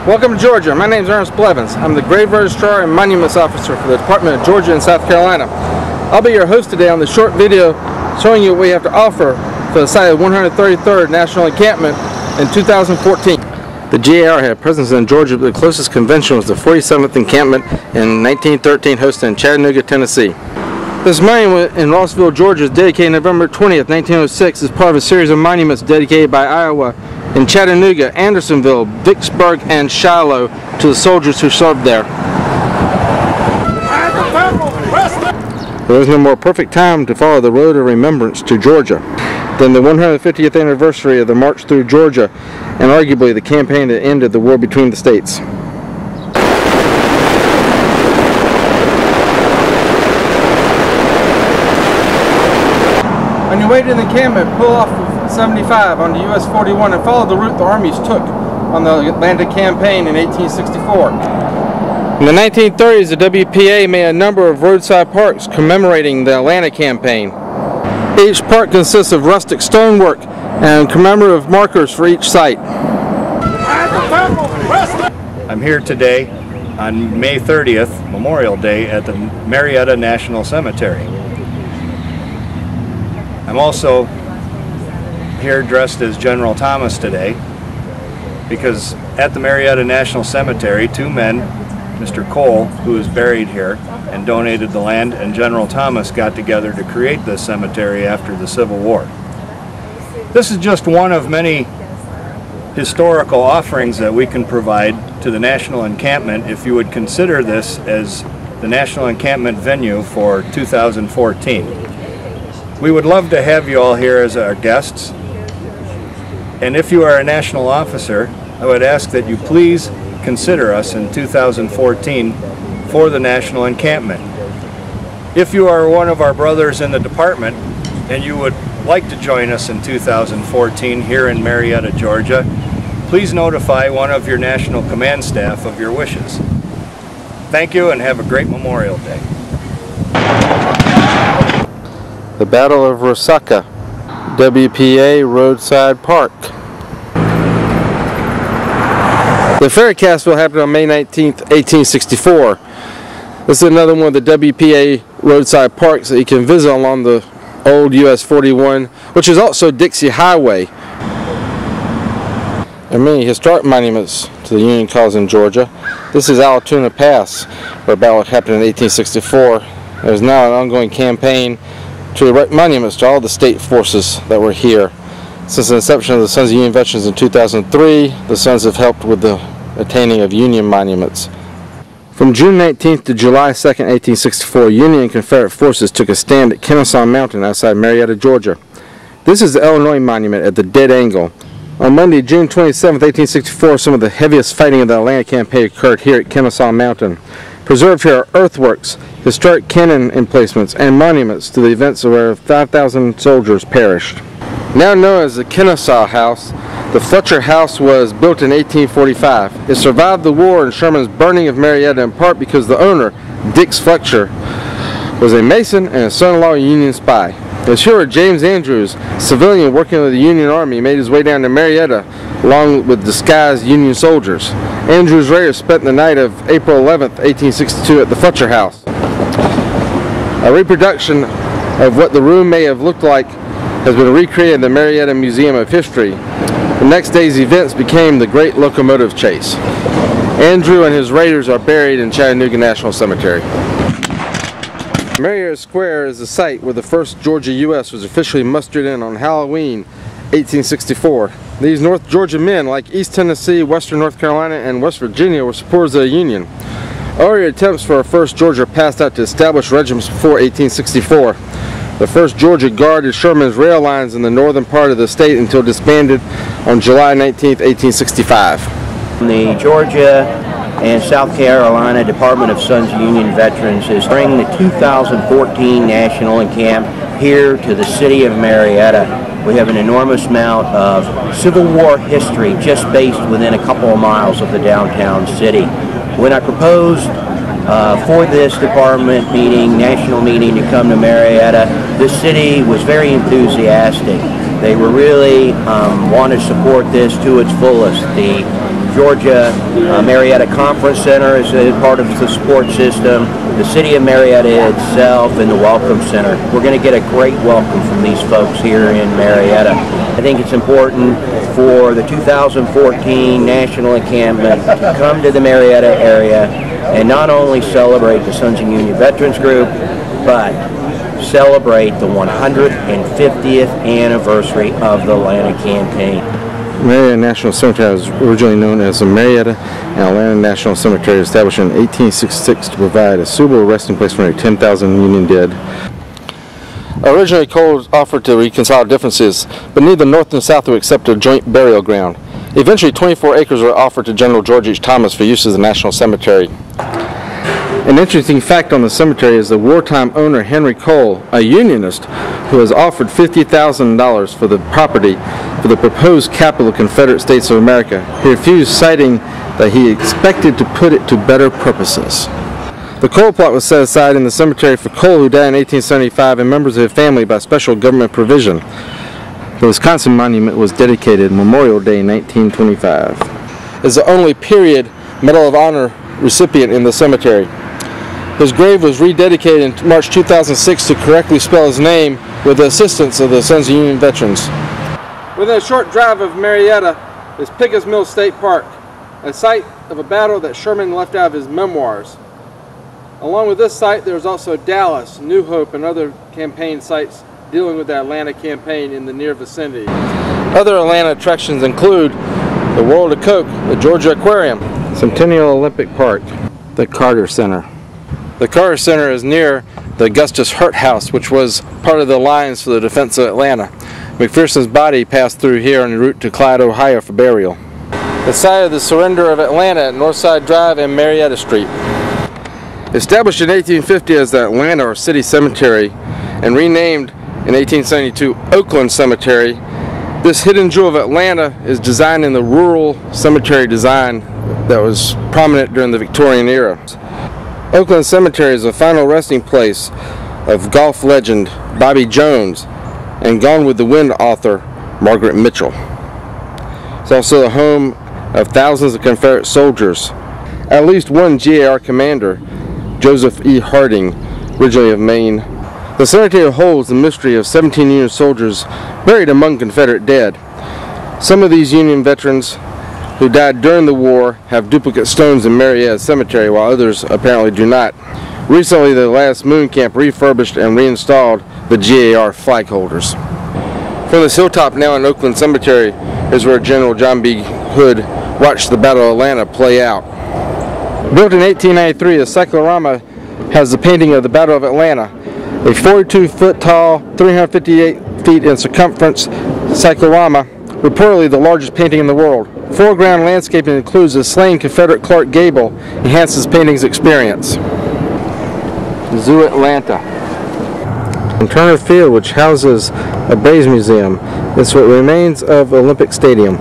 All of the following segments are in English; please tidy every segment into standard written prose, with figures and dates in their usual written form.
Welcome to Georgia. My name is Ernest Blevins. I'm the Grave Registrar and Monuments Officer for the Department of Georgia and South Carolina. I'll be your host today on this short video showing you what we have to offer for the site of 133rd National Encampment in 2014. The GAR had a presence in Georgia, but the closest convention was the 47th Encampment in 1913, hosted in Chattanooga, Tennessee. This monument in Rossville, Georgia is dedicated November 20th, 1906 as part of a series of monuments dedicated by Iowa in Chattanooga, Andersonville, Vicksburg, and Shiloh to the soldiers who served there. There is no more perfect time to follow the road of remembrance to Georgia than the 150th anniversary of the march through Georgia and arguably the campaign that ended the war between the states. On your way to the encampment, pull off of 75 onto US 41 and follow the route the armies took on the Atlanta campaign in 1864. In the 1930s, the WPA made a number of roadside parks commemorating the Atlanta campaign. Each park consists of rustic stonework and commemorative markers for each site. I'm here today on May 30th, Memorial Day, at the Marietta National Cemetery. I'm also here dressed as General Thomas today because at the Marietta National Cemetery, two men, Mr. Cole, who is buried here and donated the land, and General Thomas got together to create this cemetery after the Civil War. This is just one of many historical offerings that we can provide to the National Encampment if you would consider this as the National Encampment venue for 2014. We would love to have you all here as our guests, and if you are a national officer, I would ask that you please consider us in 2014 for the National Encampment. If you are one of our brothers in the department and you would like to join us in 2014 here in Marietta, Georgia, please notify one of your National Command staff of your wishes. Thank you and have a great Memorial Day. The Battle of Resaca, WPA Roadside Park. The Ferry Castle happened on May 19th, 1864. This is another one of the WPA roadside parks that you can visit along the old US 41, which is also Dixie Highway. There are many historic monuments to the Union cause in Georgia. This is Altoona Pass, where a battle happened in 1864. There's now an ongoing campaign to erect monuments to all the state forces that were here. Since the inception of the Sons of Union Veterans in 2003, the Sons have helped with the attaining of Union monuments. From June 19th to July 2nd, 1864, Union and Confederate forces took a stand at Kennesaw Mountain outside Marietta, Georgia. This is the Illinois Monument at the dead angle. On Monday, June 27th, 1864, some of the heaviest fighting of the Atlanta campaign occurred here at Kennesaw Mountain. Preserved here are earthworks, historic cannon emplacements, and monuments to the events where 5,000 soldiers perished. Now known as the Kennesaw House, the Fletcher House was built in 1845. It survived the war and Sherman's burning of Marietta in part because the owner, Dix Fletcher, was a Mason and a son-in-law Union spy. As here, James Andrews, civilian working with the Union Army, made his way down to Marietta along with disguised Union soldiers. Andrews' raiders spent the night of April 11th, 1862 at the Fletcher House. A reproduction of what the room may have looked like has been recreated in the Marietta Museum of History. The next day's events became the Great Locomotive Chase. Andrew and his raiders are buried in Chattanooga National Cemetery. Marietta Square is the site where the 1st Georgia U.S. was officially mustered in on Halloween 1864. These North Georgia men, like East Tennessee, Western North Carolina, and West Virginia, were supporters of the Union. Earlier attempts for a 1st Georgia passed out to establish regiments before 1864. The 1st Georgia guarded Sherman's rail lines in the northern part of the state until disbanded on July 19, 1865. The Georgia and South Carolina Department of Sons of Union Veterans is bringing the 2014 National Encampment here to the city of Marietta. We have an enormous amount of Civil War history just based within a couple of miles of the downtown city. When I proposed for this department meeting, national meeting, to come to Marietta, the city was very enthusiastic. They were really want to support this to its fullest. The Georgia Marietta Conference Center is a part of the support system, the city of Marietta itself, and the Welcome Center. We're going to get a great welcome from these folks here in Marietta. I think it's important for the 2014 National Encampment to come to the Marietta area and not only celebrate the Sons of Union Veterans Group, but celebrate the 150th anniversary of the Atlanta Campaign. Marietta National Cemetery was originally known as the Marietta and Atlanta National Cemetery, established in 1866 to provide a suitable resting place for nearly 10,000 Union dead. Originally, Cole was offered to reconcile differences, but neither North and South would accept a joint burial ground. Eventually, 24 acres were offered to General George H. Thomas for use as a national cemetery. An interesting fact on the cemetery is the wartime owner Henry Cole, a Unionist, who was offered $50,000 for the property for the proposed capital of the Confederate States of America. He refused, citing that he expected to put it to better purposes. The Cole plot was set aside in the cemetery for Cole, who died in 1875, and members of his family by special government provision. The Wisconsin monument was dedicated Memorial Day 1925. Is the only period Medal of Honor recipient in the cemetery. His grave was rededicated in March 2006 to correctly spell his name with the assistance of the Sons of Union veterans. Within a short drive of Marietta is Pickett's Mill State Park, a site of a battle that Sherman left out of his memoirs. Along with this site, there is also Dallas, New Hope, and other campaign sites dealing with the Atlanta campaign in the near vicinity. Other Atlanta attractions include the World of Coke, the Georgia Aquarium, Centennial Olympic Park, the Carter Center. The Carter Center is near the Augustus Hurt House, which was part of the lines for the defense of Atlanta. McPherson's body passed through here en route to Clyde, Ohio for burial. The site of the surrender of Atlanta at Northside Drive and Marietta Street. Established in 1850 as the Atlanta or City Cemetery and renamed in 1872 Oakland Cemetery, this hidden jewel of Atlanta is designed in the rural cemetery design that was prominent during the Victorian era. Oakland Cemetery is the final resting place of golf legend Bobby Jones and Gone with the Wind author Margaret Mitchell. It's also the home of thousands of Confederate soldiers, at least one GAR commander, Joseph E. Harding, originally of Maine. The cemetery holds the mystery of 17 Union soldiers buried among Confederate dead. Some of these Union veterans who died during the war have duplicate stones in Marietta Cemetery, while others apparently do not. Recently, the last moon camp refurbished and reinstalled the GAR flag holders. From this hilltop now in Oakland Cemetery is where General John B. Hood watched the Battle of Atlanta play out. Built in 1893, the cyclorama has the painting of the Battle of Atlanta, a 42-foot tall, 358 feet in circumference cyclorama, reportedly the largest painting in the world. Foreground landscaping includes the slain Confederate Clark Gable, enhances painting's experience. Zoo Atlanta. In Turner Field, which houses a Braves Museum, is what remains of Olympic Stadium.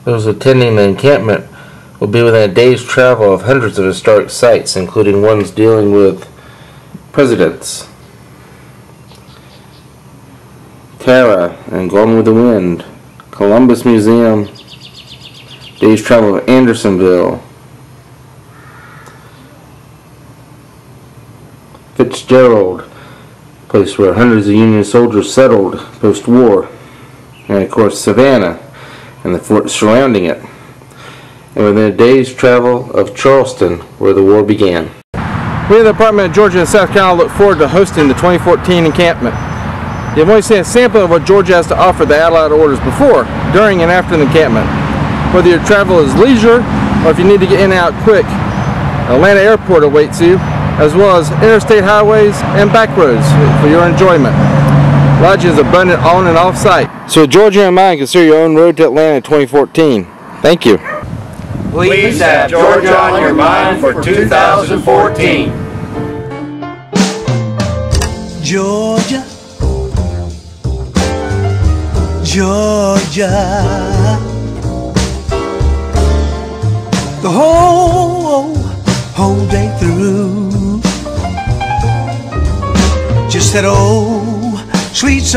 Those attending the encampment will be within a day's travel of hundreds of historic sites, including ones dealing with presidents, Tara and Gone with the Wind, Columbus Museum, day's travel of Andersonville, Fitzgerald, place where hundreds of Union soldiers settled post-war, and of course Savannah and the fort surrounding it, and within a day's travel of Charleston, where the war began. We in the Department of Georgia and South Carolina look forward to hosting the 2014 encampment. You've only seen a sample of what Georgia has to offer the Allied orders before, during, and after the encampment. Whether your travel is leisure or if you need to get in and out quick, Atlanta Airport awaits you, as well as interstate highways and back roads for your enjoyment. Lodging is abundant on and off site. So with Georgia in mind, consider your own road to Atlanta in 2014. Thank you. Please have Georgia on your mind for 2014. Georgia, Georgia, the whole day through, just that old sweet song.